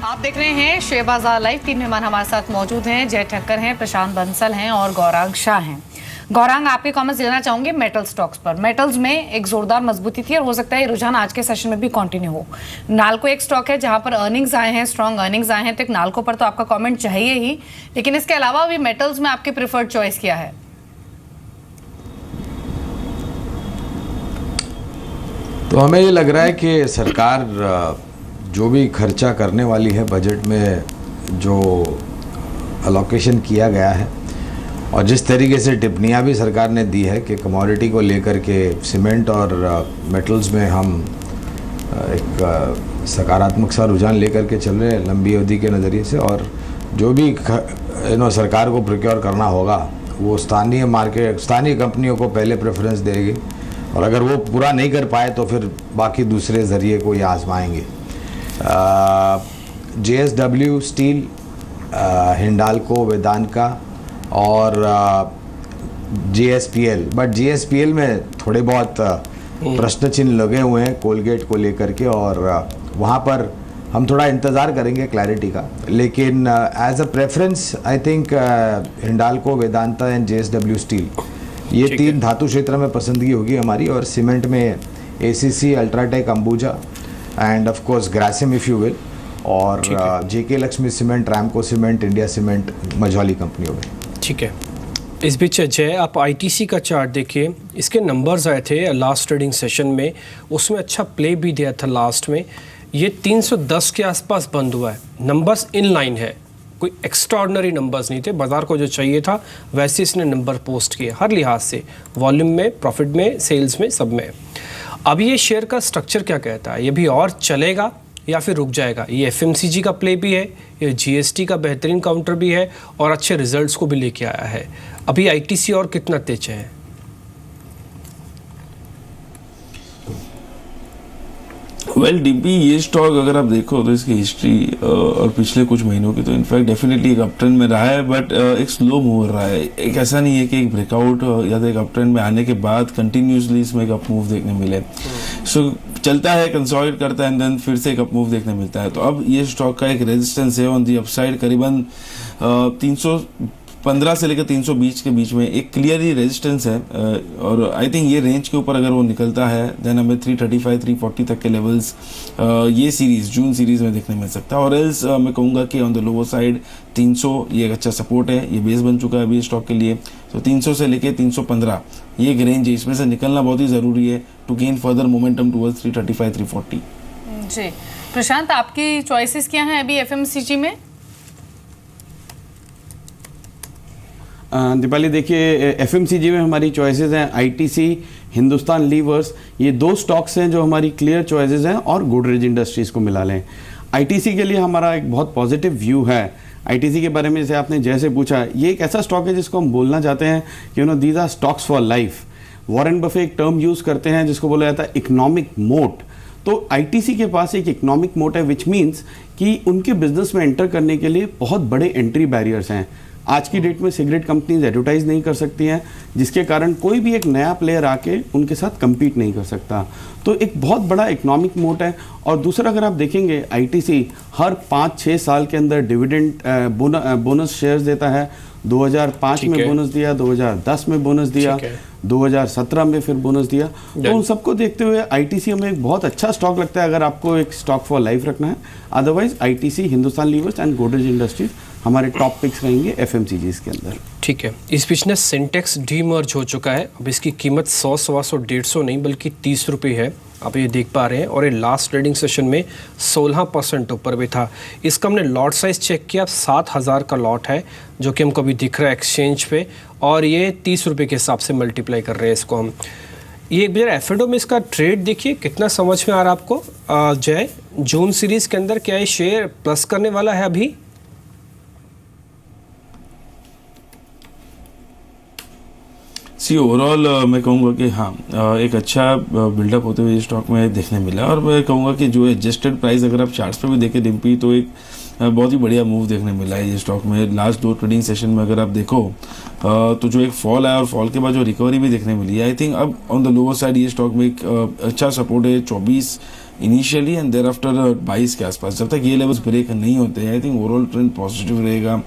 आप देख रहे हैं शेयर बाजार लाइव। 3 मेहमान हमारे साथ मौजूद हैं। जय ठक्कर हैं, प्रशांत बंसल हैं और गौरांग शाह हैं। गौरांग, आपके कमेंट्स लेना चाहूंगी मेटल स्टॉक्स पर। मेटल्स में एक जोरदार मजबूती थी और हो सकता है ये रुझान आज के सेशन में भी कंटिन्यू हो। नाल्को एक स्टॉक है जहां पर अर्निंग्स आए हैं, स्ट्रॉन्ग अर्निंग्स आए हैं, तो एक नाल्को पर तो आपका कमेंट चाहिए ही, लेकिन इसके अलावा भी मेटल्स में आपकी प्रिफर्ड चॉइस क्या है? तो हमें ये लग रहा है कि सरकार जो भी खर्चा करने वाली है बजट में, जो अलोकेशन किया गया है और जिस तरीके से टिप्पणियाँ भी सरकार ने दी है कि कमोडिटी को लेकर के सीमेंट और मेटल्स में हम एक सकारात्मक सा रुझान लेकर के चल रहे हैं लंबी अवधि के नज़रिए से, और जो भी सरकार को प्रोक्योर करना होगा वो स्थानीय मार्केट, स्थानीय कंपनियों को पहले प्रेफरेंस देगी, और अगर वो पूरा नहीं कर पाए तो फिर बाकी दूसरे ज़रिए को ये आजमाएंगे। JSW स्टील, हिंडाल्को, वेदांता और JSPL, बट JSPL में थोड़े बहुत प्रश्न चिन्ह लगे हुए हैं कोलगेट को लेकर के, और वहाँ पर हम थोड़ा इंतज़ार करेंगे क्लैरिटी का। लेकिन as a preference I think Hindalco, Vedanta and JSW steel, ये 3 धातु क्षेत्र में पसंदगी होगी हमारी, और सीमेंट में ACC, UltraTech, Ambuja end of course Grasim if you will, और JK Lakshmi cement, Ramco cement, India cement, Majhauli कंपनियों में। ठीक है। इस बीच जय, आप ITC का चार्ट देखिए, इसके नंबर्स आए थे लास्ट ट्रेडिंग सेशन में, उसमें अच्छा प्ले भी दिया था लास्ट में। ये 310 के आसपास बंद हुआ है, नंबर्स इन लाइन है, कोई एक्स्ट्राऑर्डिनरी नंबर्स नहीं थे, बाजार को जो चाहिए था वैसे इसने नंबर पोस्ट किए हर लिहाज से, वॉल्यूम में, प्रॉफिट में, सेल्स में, सब में। अब ये शेयर का स्ट्रक्चर क्या कहता है, ये भी और चलेगा या फिर रुक जाएगा? ये FMCG का प्ले भी है, ये GST का बेहतरीन काउंटर भी है और अच्छे रिजल्ट्स को भी लेके आया है। अभी ITC और कितना तेज है? डीपी ये स्टॉक अगर आप देखो तो इसकी हिस्ट्री और पिछले कुछ महीनों की तो इनफैक्ट डेफिनेटली एक अप ट्रेंड में रहा है, बट एक स्लो मूव रहा है। एक ऐसा नहीं है कि एक ब्रेकआउट या तो एक अप ट्रेंड में आने के बाद कंटिन्यूसली इसमें एक अप मूव देखने मिले। सो चलता है, कंसोलिडेट करता है एंड देन फिर से एक अप मूव देखने मिलता है। तो अब ये स्टॉक का एक रेजिस्टेंस है ऑन दी अपसाइड, करीबन 315 से लेकर 320 के बीच में एक क्लियरली रेजिस्टेंस है, और आई थिंक ये रेंज के ऊपर अगर वो निकलता है देन हमें 335 340 तक के लेवल्स ये सीरीज, जून सीरीज में देखने मिल सकता है। और एल्स मैं कहूँगा कि ऑन द लोअर साइड 300 ये एक अच्छा सपोर्ट है, ये बेस बन चुका है अभी स्टॉक के लिए। तो 300 से लेकर 315 ये एक रेंज है, इसमें से निकलना बहुत ही ज़रूरी है to gain further momentum towards 335 340। Ji Prashant, आपकी चॉइसेस क्या हैं अभी FMCG में? दीपाली, देखिए FMCG में हमारी चॉइसेस हैं ITC, हिंदुस्तान लीवर्स, ये 2 स्टॉक्स हैं जो हमारी क्लियर चॉइसेस हैं, और गोदरेज इंडस्ट्रीज़ को मिला लें। ITC के लिए हमारा एक बहुत पॉजिटिव व्यू है। ITC के बारे में जैसे आपने जैसे पूछा, ये एक ऐसा स्टॉक है जिसको हम बोलना चाहते हैं कि these are stocks for life. Warren Buffett एक टर्म यूज़ करते हैं जिसको बोला जाता है इकोनॉमिक मोट। तो ITC के पास एक इकोनॉमिक मोट है, विच मीन्स कि उनके बिजनेस में एंटर करने के लिए बहुत बड़े एंट्री बैरियर्स हैं। आज की डेट में सिगरेट कंपनीज एडवर्टाइज नहीं कर सकती हैं, जिसके कारण कोई भी एक नया प्लेयर आके उनके साथ compete नहीं कर सकता। तो एक बहुत बड़ा इकोनॉमिक मोट है। और दूसरा, अगर आप देखेंगे ITC हर 5-6 साल के अंदर डिविडेंड बोनस शेयर्स देता है। 2005 में बोनस दिया, 2010 में बोनस दिया, 2017 में फिर बोनस दिया। तो उन सबको देखते हुए ITC हमें एक बहुत अच्छा स्टॉक लगता है अगर आपको एक स्टॉक फॉर लाइफ रखना है। Otherwise ITC, Hindustan levers and Godrej industries हमारे टॉप पिक्स रहेंगे FMCGs के अंदर। ठीक है। इस बीच में सिंटेक्स डीमर्ज हो चुका है, अब इसकी कीमत 100, 125, 150 नहीं बल्कि 30 रुपये है, आप ये देख पा रहे हैं। और ये लास्ट ट्रेडिंग सेशन में 16% ऊपर भी था। इसका हमने लॉट साइज चेक किया, 7000 का लॉट है जो कि हमको अभी दिख रहा है एक्सचेंज पे, और ये 30 रुपये के हिसाब से मल्टीप्लाई कर रहे हैं इसको हम। ये एक बार एफएडो में इसका ट्रेड देखिए कितना समझ में आ रहा है आपको जय? जून सीरीज के अंदर क्या ये शेयर प्लस करने वाला है अभी? ओवरऑल मैं कहूँगा कि हाँ, एक अच्छा बिल्डअप होते हुए स्टॉक में देखने मिला, और मैं कहूँगा कि जो एडजस्टेड प्राइस अगर आप चार्ट्स पे भी देखें डिम्पी, तो एक बहुत ही बढ़िया मूव देखने मिला है ये स्टॉक में। लास्ट 2 ट्रेडिंग सेशन में अगर आप देखो तो जो एक फॉल आया और फॉल के बाद जो रिकवरी भी देखने मिली है, आई थिंक अब ऑन द लोअर साइड ये स्टॉक में एक अच्छा सपोर्ट है 24 इनिशियली एंड देयर आफ्टर 22 के आसपास। जब तक ये लेवल्स ब्रेक नहीं होते हैं I think overall trend positive रहेगा।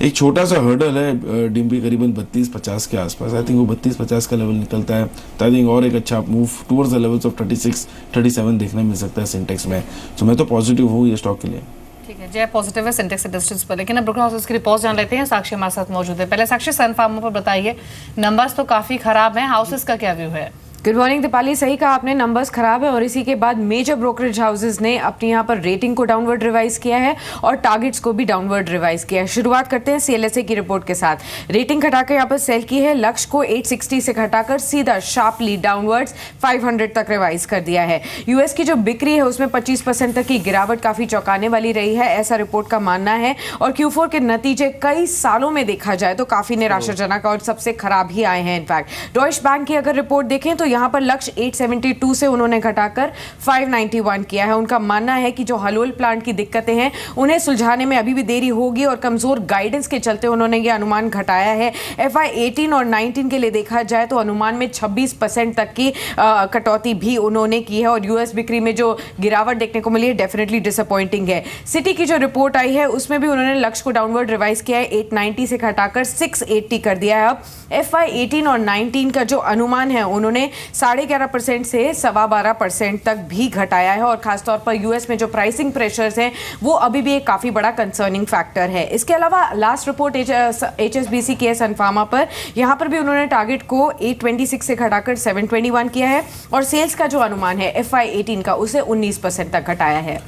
एक छोटा सा हर्डल है डिम्पी करीबन 32-50 के आसपास, आई थिंक वो 32-50 का लेवल निकलता है तो आई थिंक और एक अच्छा move towards the levels of 36-37 देखने मिल सकता है सेंटेक्स में। तो मैं तो पॉजिटिव हूँ ये स्टॉक के लिए। ठीक है, जय पॉजिटिव है सेंटेक्स डिस्टेंस पर, लेकिन अब ब्रोकर हाउसेस की रिपोर्ट जान लेते हैं। साक्षी हमारे साथ मौजूद है। पहले साक्षी सन फार्मा पर बताइए, नंबर्स तो काफी खराब हैं, हाउसेस का क्या व्यू है? गुड मॉर्निंग दीपाली, सही कहा आपने, नंबर्स खराब है और इसी के बाद मेजर ब्रोकरेज हाउसेस ने अपनी यहाँ पर रेटिंग को डाउनवर्ड रिवाइज किया है और टारगेट्स को भी डाउनवर्ड रिवाइज किया है। शुरुआत करते हैं सीएलएसए की रिपोर्ट के साथ। रेटिंग घटाकर यहाँ पर सेल की है, लक्ष्य को 860 से घटाकर सीधा शार्पली डाउनवर्ड्स 500 तक रिवाइज कर दिया है। यूएस की जो बिक्री है उसमें 25% तक की गिरावट काफी चौंकाने वाली रही है, ऐसा रिपोर्ट का मानना है। और Q4 के नतीजे कई सालों में देखा जाए तो काफी निराशाजनक और सबसे खराब ही आए हैं। इनफैक्ट डॉइश बैंक की अगर रिपोर्ट देखें तो यहाँ पर लक्ष्य 872 से उन्होंने घटाकर 591 किया है। उनका मानना है कि जो हलोल प्लांट की दिक्कतें हैं उन्हें सुलझाने में अभी भी देरी होगी और कमजोर गाइडेंस के चलते उन्होंने ये अनुमान घटाया है। FY 18 और 19 के लिए देखा जाए तो अनुमान में 26% तक की कटौती भी उन्होंने की है और यूएस बिक्री में जो गिरावट देखने को मिली है डेफिनेटली डिसअपॉइंटिंग है। सिटी की जो रिपोर्ट आई है उसमें भी उन्होंने लक्ष्य को डाउनवर्ड रिवाइज किया है, 890 से घटाकर 680 कर दिया है। अब FY 18 और 19 का जो अनुमान है उन्होंने 11.5% से 12.25% तक भी घटाया है और खासतौर पर यूएस में जो प्राइसिंग प्रेशर्स हैं वो अभी भी एक काफी बड़ा कंसर्निंग फैक्टर है। इसके अलावा लास्ट रिपोर्ट HSBC की है सन फार्मा पर, यहाँ पर भी उन्होंने टारगेट को 826 से घटाकर 721 किया है और सेल्स का जो अनुमान है FY 18 का उसे 19% तक घटाया है।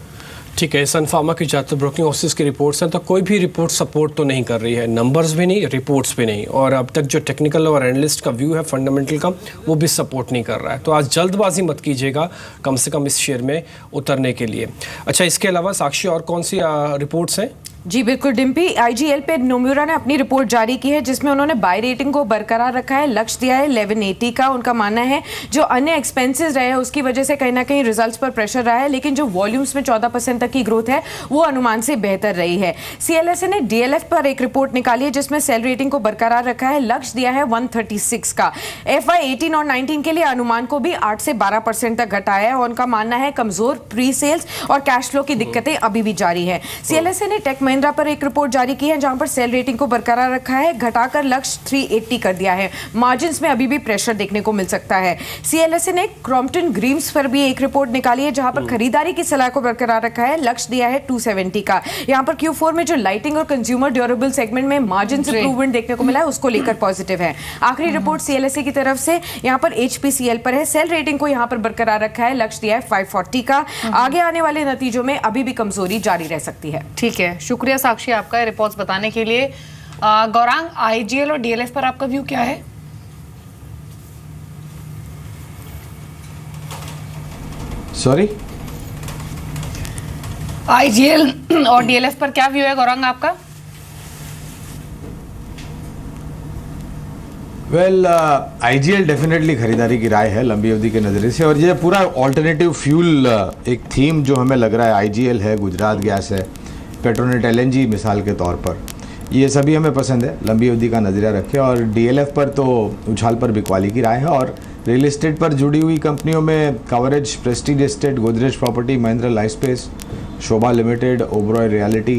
ठीक है, सन फार्मा की ज़्यादातर ब्रोकिंग हाउसेस की रिपोर्ट्स हैं तो कोई भी रिपोर्ट सपोर्ट तो नहीं कर रही है, नंबर्स भी नहीं, रिपोर्ट्स भी नहीं, और अब तक जो टेक्निकल और एनालिस्ट का व्यू है फंडामेंटल का वो भी सपोर्ट नहीं कर रहा है। तो आज जल्दबाजी मत कीजिएगा कम से कम इस शेयर में उतरने के लिए। अच्छा, इसके अलावा साक्षी और कौन सी रिपोर्ट्स हैं? जी बिल्कुल डिम्पी, IGL पे नोम्यूरा ने अपनी रिपोर्ट जारी की है जिसमें उन्होंने बाय रेटिंग को बरकरार रखा है, लक्ष्य दिया है 1180 का। उनका मानना है जो अन्य एक्सपेंसेस रहे हैं उसकी वजह से कहीं ना कहीं रिजल्ट्स पर प्रेशर रहा है, लेकिन जो वॉल्यूम्स में 14% तक की ग्रोथ है वो अनुमान से बेहतर रही है। CLSA ने DLF पर एक रिपोर्ट निकाली है जिसमें सेल रेटिंग को बरकरार रखा है, लक्ष्य दिया है 136 का। FY 18 और 19 के लिए अनुमान को भी 8 से 12% तक घटाया है और उनका मानना है कमजोर प्री सेल्स और कैश फ्लो की दिक्कतें अभी भी जारी है। CLSA ने टेक महिंद्रा पर एक रिपोर्ट जारी की है जहां पर सेल रेटिंग को बरकरार रखा है, घटाकर लक्ष्य 380 कर दिया है। मार्जिन्स में अभी भी प्रेशर देखने को मिल सकता है। CLSA ने क्रॉम्पटन ग्रीव्स पर भी एक रिपोर्ट निकाली है जहां पर खरीदारी की सलाह को बरकरार रखा है, लक्ष्य दिया है 270 का। यहां पर Q4 में जो लाइटिंग और कंज्यूमर ड्यूरेबल सेगमेंट में मार्जिन इंप्रूवमेंट देखने को मिला है उसको लेकर पॉजिटिव है। आखिरी रिपोर्ट CLSA की तरफ से यहां पर HPCL पर है, सेल रेटिंग को यहां पर बरकरार रखा है, लक्ष्य दिया है 540 का। आगे आने वाले नतीजों में अभी भी कमजोरी जारी रह सकती है। ठीक है, शुक्रिया साक्षी आपका रिपोर्ट्स बताने के लिए। गौरांग, IGL और DLF पर आपका व्यू क्या है? सॉरी, IGL और DLF पर क्या व्यू है गौरांग आपका? वेल, IGL डेफिनेटली खरीदारी की राय है लंबी अवधि के नज़रिए से, और ये पूरा ऑल्टरनेटिव फ्यूल एक थीम जो हमें लग रहा है, IGL है, गुजरात गैस है, पेट्रोनेट LNG मिसाल के तौर पर, ये सभी हमें पसंद है, लंबी अवधि का नज़रिया रखें। और DLF पर तो उछाल पर बिकवाली की राय है और रियल एस्टेट पर जुड़ी हुई कंपनियों में coverage, Prestige Estate, Godrej Property, Mahindra Lifespace, Sobha Limited, Oberoi Realty,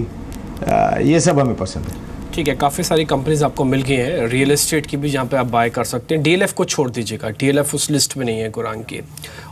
ये सब हमें पसंद है। ठीक है, काफ़ी सारी कंपनीज आपको मिल गई हैं रियल एस्टेट की भी जहाँ पे आप बाय कर सकते हैं। DLF को छोड़ दीजिएगा, DLF उस लिस्ट में नहीं है गुरांग की।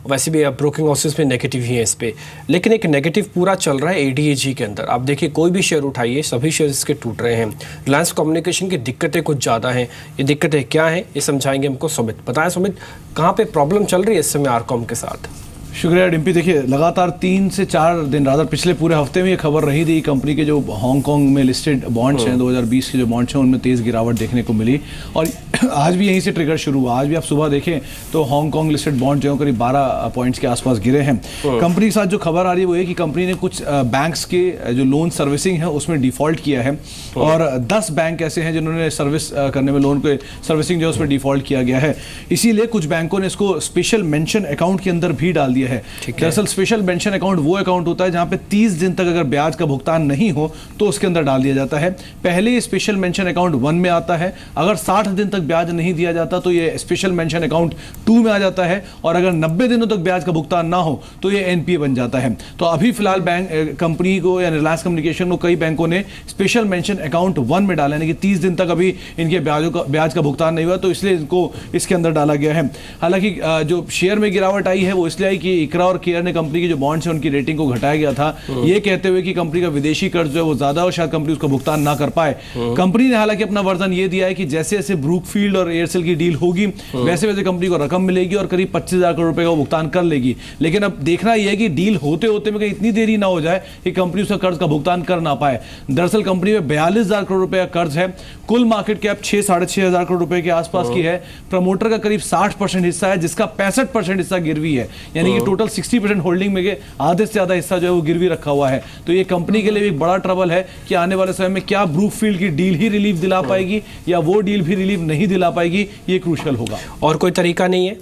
वैसे भी अब ब्रोकिंग हाउसेस में नेगेटिव ही है इस पे, लेकिन एक नेगेटिव पूरा चल रहा है ADAG के अंदर। आप देखिए कोई भी शेयर उठाइए, सभी शेयर इसके टूट रहे हैं। रिलायंस कम्युनिकेशन की दिक्कतें कुछ ज़्यादा हैं, ये दिक्कतें क्या हैं ये समझाएंगे हमको सुमित। बताएं सुमित, कहाँ पे प्रॉब्लम चल रही है इस समय आरकॉम के साथ? शुक्रिया डिम्पी। देखिए लगातार 3 से 4 दिन, रादर पिछले पूरे हफ्ते में ये खबर रही थी, कंपनी के जो हांगकांग में लिस्टेड बॉन्ड्स हैं 2020 के जो बॉन्ड्स हैं उनमें तेज़ गिरावट देखने को मिली और आज भी यहीं से ट्रिगर शुरू हुआ। आज भी आप सुबह देखें तो हांगकांग लिस्टेड बॉन्ड जो करीब 12 पॉइंट्स के आसपास गिरे हैं। कंपनी के साथ जो खबर आ रही है वो ये कि कंपनी ने कुछ बैंक्स के जो लोन सर्विसिंग है उसमें डिफॉल्ट किया है और 10 बैंक ऐसे हैं जिन्होंने सर्विस करने में लोन को सर्विसिंग जो है उसमें डिफॉल्ट किया गया है। इसीलिए कुछ बैंकों ने इसको स्पेशल मेंशन अकाउंट के अंदर भी डाल दिया दिया है। दरअसल स्पेशल मेंशन अकाउंट वो अकाउंट होता है जहां पे 30 दिन तक अगर ब्याज का भुगतान नहीं हो तो उसके अंदर डाल दिया जाता है। पहले स्पेशल मेंशन अकाउंट 1 में आता है, अगर 60 दिन तक ब्याज नहीं दिया जाता तो ये स्पेशल मेंशन अकाउंट 2 में आ जाता है, और अगर 90 दिनों तक ब्याज का भुगतान ना हो तो ये एनपीए बन जाता है। तो अभी फिलहाल बैंक कंपनी को या रिलायंस कम्युनिकेशन को कई बैंकों ने स्पेशल मेंशन अकाउंट 1 में डाला, यानी कि 30 दिन तक अभी इनके ब्याज का भुगतान नहीं हुआ तो इसलिए इनको इसके अंदर डाला गया है। हालांकि जो शेयर में गिरावट आई है वो इसलिए आई कि इकरा और केयर ने कंपनी के जो बॉन्ड्स हैं उनकी रेटिंग को घटाया गया था, ये कहते हुए कि कंपनी का विदेशी कर्ज जो है वो ज्यादा और शायद कंपनी उसका भुगतान ना कर पाए। कंपनी ने हालांकि अपना वर्जन ये दिया है कि जैसे जैसे ब्रूकफील्ड और एयरसेल की डील होगी वैसे वैसे कंपनी को रकम मिलेगी और करीब 25,000 करोड़ रुपए का भुगतान कर लेगी। लेकिन अब देखना यह है कि डील होते होते में कहीं इतनी देरी ना हो जाए कि कंपनी उसका कर्ज का भुगतान कर ना पाए। दरअसल कंपनी में 42,000 करोड़ रुपए का कर्ज है, कुल मार्केट कैप 6-6.5 करोड़ रुपए के आसपास की है, प्रमोटर का करीब 60% हिस्सा है जिसका 65% हिस्सा गिरवी है, यानी कि टोटल 60% होल्डिंग में आधे से ज्यादा हिस्सा जो है वो गिरवी रखा हुआ है। तो ये कंपनी के लिए एक बड़ा ट्रबल है कि आने वाले समय में क्या ब्रूकफील्ड की डील ही रिलीफ दिला पाएगी या वो डील भी रिलीफ नहीं दिला पाएगी, ये क्रूशियल होगा। और कोई तरीका नहीं है?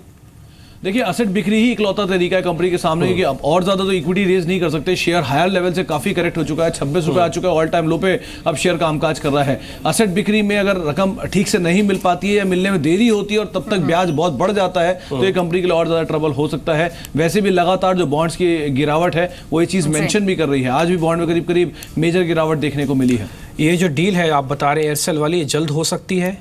देखिए, असेट बिक्री ही इकलौता तरीका है कंपनी के सामने कि अब और ज्यादा तो इक्विटी रेज नहीं कर सकते। शेयर हायर लेवल से काफी करेक्ट हो चुका है, 26 रुपए आ चुका है, ऑल टाइम लो पे अब शेयर कामकाज कर रहा है। असेट बिक्री में अगर रकम ठीक से नहीं मिल पाती है या मिलने में देरी होती है और तब तक ब्याज बहुत बढ़ जाता है तो ये कंपनी के लिए और ज्यादा ट्रबल हो सकता है। वैसे भी लगातार जो बॉन्ड्स की गिरावट है वो ये चीज मेंशन भी कर रही है, आज भी बॉन्ड में करीब करीब मेजर गिरावट देखने को मिली है। ये जो डील है आप बता रहे हैं एयरसेल वाली, ये जल्द हो सकती है?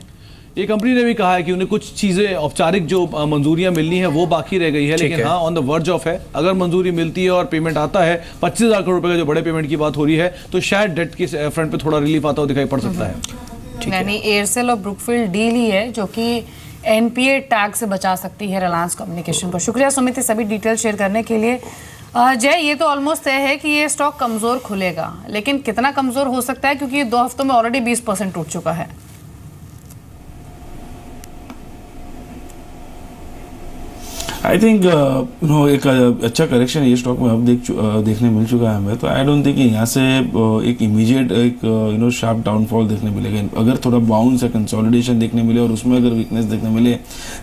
ये कंपनी ने भी कहा है कि उन्हें कुछ चीजें औपचारिक जो मंजूरियां मिलनी है वो बाकी रह गई है, लेकिन हाँ ऑन द वर्ज ऑफ है। अगर मंजूरी मिलती है और पेमेंट आता है 25,000 करोड़ रुपए का जो बड़े पेमेंट की बात हो रही है तो शायद डेट के फ्रंट पे थोड़ा रिलीफ आता हुआ दिखाई पड़ सकता है। यानी एयरसेल और ब्रुकफील्ड डील ही है जो कि एनपीए टैग से बचा सकती है रिलायंस कम्युनिकेशन को। शुक्रिया सुमित सभी डिटेल शेयर करने के लिए। जय, ये तो ऑलमोस्ट तय है कि ये स्टॉक कमजोर खुलेगा, लेकिन कितना कमजोर हो सकता है क्योंकि 2 हफ्तों में ऑलरेडी 20% टूट चुका है। आई थिंक एक अच्छा करेक्शन ये स्टॉक में अब देखने मिल चुका है हमें, तो आई डोंट थिंक यहाँ से एक इमीडिएट एक शार्प डाउनफॉल देखने मिलेगा। अगर थोड़ा बाउंस या कंसोलिडेशन देखने मिले और उसमें अगर वीकनेस देखने मिले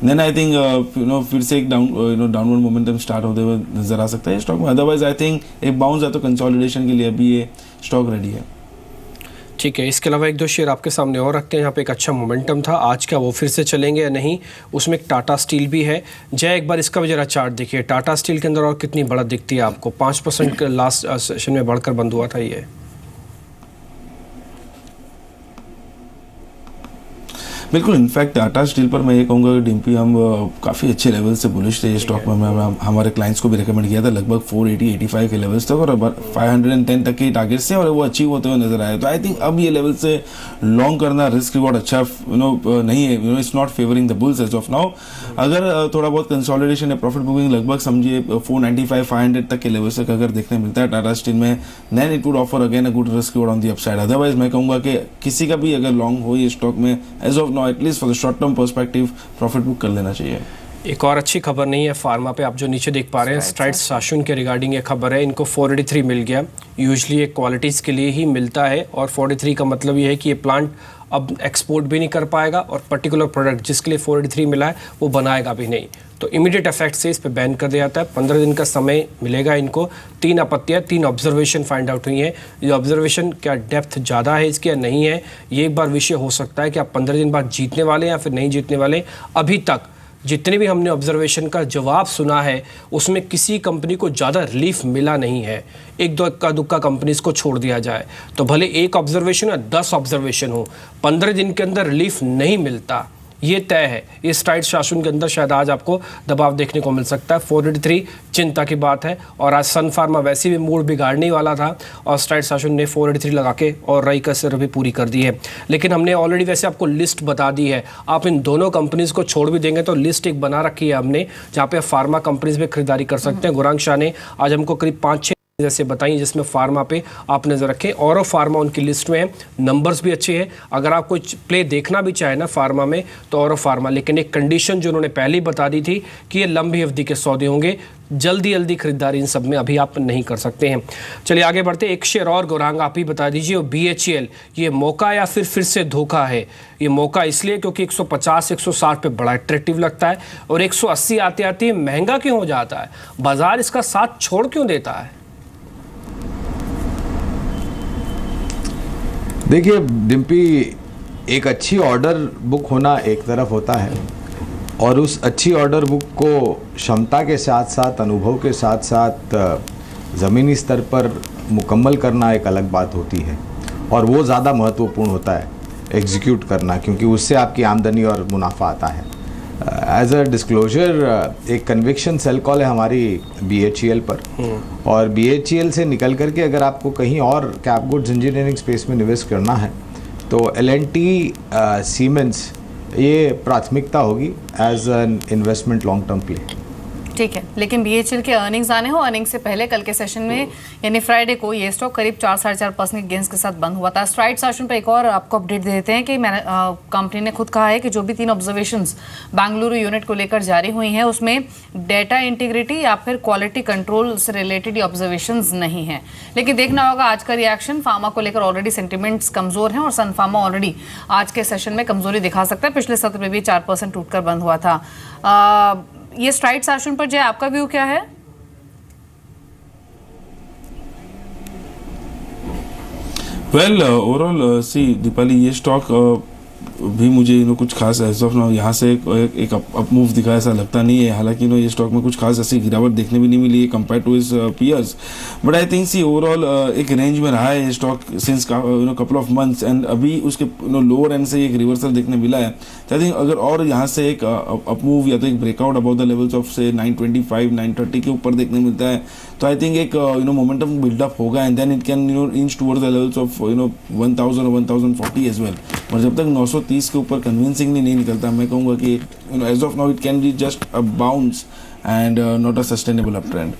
देन आई थिंक फिर से एक डाउनवर्ड मोमेंटम स्टार्ट होते हुए नजर आ सकता है स्टॉक में। अदरवाइज आई थिंक एक बाउंस है तो कंसोलिडेशन के लिए अभी ये स्टॉक रेडी है। ठीक है, इसके अलावा 1-2 शेयर आपके सामने और रखते हैं। यहाँ पे एक अच्छा मोमेंटम था, आज क्या वो फिर से चलेंगे या नहीं? उसमें एक टाटा स्टील भी है। जय, एक बार इसका भी जरा चार्ट देखिए, टाटा स्टील के अंदर और कितनी बढ़त दिखती है आपको? 5% लास्ट सेशन में बढ़कर बंद हुआ था ये। बिल्कुल, इनफैक्ट टाटा स्टील पर मैं ये कहूँगा कि डिम्पी हम काफ़ी अच्छे लेवल से बुलिश थे। ये स्टॉक में हमारे क्लाइंट्स को भी रिकमेंड किया था, लगभग 480-85 के लेवल्स तक और 510 तक के टारगेट्स थे और वो अचीव होते हुए नजर आए। तो आई थिंक अब ये लेवल से लॉन्ग करना रिस्क रिवॉर्ड अच्छा नहीं है, it's not favouring the bulls as of now. अगर थोड़ा बहुत कंसोलिडेशन या प्रॉफिट बुकिंग लगभग समझिए 495-500 तक के लेवल्स तक अगर देखने मिलता है टाटा स्टील में, then it would offer again a good risk reward on the upside. Otherwise मैं कहूँगा कि किसी का भी अगर लॉन्ग हो ये स्टॉक में as of now at least for the short term perspective profit book कर लेना चाहिए। एक और अच्छी खबर नहीं है फार्मा पे, आप जो नीचे देख पा रहे हैं स्ट्राइड्स शासन के रिगार्डिंग ये खबर है। इनको 483 मिल गया, यूजुअली ये क्वालिटीज़ के लिए ही मिलता है और 483 का मतलब ये है कि ये प्लांट अब एक्सपोर्ट भी नहीं कर पाएगा और पर्टिकुलर प्रोडक्ट जिसके लिए 483 मिला है वो बनाएगा भी नहीं, तो इमीडिएट इफेक्ट से इस पे बैन कर दिया जाता है। 15 दिन का समय मिलेगा इनको। 3 आपत्तियाँ, 3 ऑब्जर्वेशन फाइंड आउट हुई हैं। ये ऑब्जर्वेशन क्या डेप्थ ज़्यादा है इसकी या नहीं है, ये एक बार विषय हो सकता है कि आप 15 दिन बाद जीतने वाले या फिर नहीं जीतने वाले। अभी तक जितने भी हमने ऑब्जर्वेशन का जवाब सुना है उसमें किसी कंपनी को ज़्यादा रिलीफ मिला नहीं है। एक दो इक्का दुक्का कंपनीज को छोड़ दिया जाए तो भले एक ऑब्जर्वेशन या 10 ऑब्जर्वेशन हो, 15 दिन के अंदर रिलीफ नहीं मिलता, ये तय है। इस स्ट्राइड शासन के अंदर शायद आज आपको दबाव देखने को मिल सकता है। 483 चिंता की बात है और आज सन फार्मा वैसे भी मूड बिगाड़ने वाला था और स्ट्राइड शासन ने 483 लगा के और रई का सिर भी पूरी कर दी है। लेकिन हमने ऑलरेडी वैसे आपको लिस्ट बता दी है, आप इन दोनों कंपनीज को छोड़ भी देंगे तो लिस्ट एक बना रखी है हमने जहाँ पे फार्मा कंपनीज में खरीदारी कर सकते हैं। गुरांग शाह ने आज हमको करीब 5-6 जैसे बताइए, जिसमें फार्मा पे आप नज़र रखें। और फार्मा उनकी लिस्ट में है, नंबर्स भी अच्छे हैं। अगर आप कोई प्ले देखना भी चाहे ना फार्मा में तो और फार्मा, लेकिन एक कंडीशन जो उन्होंने पहले ही बता दी थी कि ये लंबी अवधि के सौदे होंगे, जल्दी खरीदारी इन सब में अभी आप नहीं कर सकते हैं। चलिए आगे बढ़ते, एक शेयर और गौरांग आप ही बता दीजिए, और BHEL, ये मौका या फिर से धोखा है? ये मौका इसलिए क्योंकि 150-160 पे बड़ा अट्रैक्टिव लगता है, और 180 आते आते महंगा क्यों हो जाता है? बाजार इसका साथ छोड़ क्यों देता है? देखिए डिम्पी, एक अच्छी ऑर्डर बुक होना एक तरफ होता है, और उस अच्छी ऑर्डर बुक को क्षमता के साथ साथ, अनुभव के साथ साथ ज़मीनी स्तर पर मुकम्मल करना एक अलग बात होती है, और वो ज़्यादा महत्वपूर्ण होता है एग्जीक्यूट करना, क्योंकि उससे आपकी आमदनी और मुनाफा आता है। एज अ डिस्क्लोजर, एक कन्विक्शन सेल कॉल है हमारी BHEL पर, और BHEL से निकल करके अगर आपको कहीं और कैप गुड्स इंजीनियरिंग स्पेस में निवेश करना है तो L&T सीमेंस ये प्राथमिकता होगी as an investment long term play. ठीक है, लेकिन BHEL के अर्निंग्स आने हो, अर्निंग्स से पहले कल के सेशन में यानी फ्राइडे को ये स्टॉक करीब 4-4.5% के गेंस के साथ बंद हुआ था। स्ट्राइड सेशन पर एक और आपको अपडेट दे देते हैं कि कंपनी ने खुद कहा है कि जो भी 3 ऑब्जर्वेशंस बेंगलुरु यूनिट को लेकर जारी हुई हैं उसमें डेटा इंटीग्रिटी या फिर क्वालिटी कंट्रोल से रिलेटेड ऑब्जर्वेशंस नहीं है। लेकिन देखना होगा आज का रिएक्शन। फार्मा को लेकर ऑलरेडी सेंटिमेंट्स कमजोर हैं, और सन फार्मा ऑलरेडी आज के सेशन में कमजोरी दिखा सकता है। पिछले सत्र में भी 4% टूटकर बंद हुआ था। ये स्ट्राइड सेशन पर जय आपका व्यू क्या है? वेल ओवरऑल सी दीपाली, ये स्टॉक भी मुझे कुछ खास एज ऑफ नाउ यहाँ से एक अप मूव दिखा ऐसा लगता नहीं है। हालांकि ये स्टॉक में कुछ खास ऐसी गिरावट देखने भी नहीं मिली है compare to is peers, but I think see overall एक रेंज में रहा है ये stock since couple of months, and अभी उसके लोअर एंड से एक रिवर्सल देखने मिला है। तो आई थिंक अगर और यहाँ से एक अप मूव या तो एक breakout about the levels of से 925 930 के ऊपर देखने मिलता है तो आई थिंक एक मोमेंटम बिल्डअप होगा, and then it can inch towards the levels of 1000 और 1040 एज वेल। और जब तक 930 के ऊपर कन्विंसिंगली नहीं निकलता, मैं कहूँगा कि as of now it can be just a bounce and not a sustainable up trend.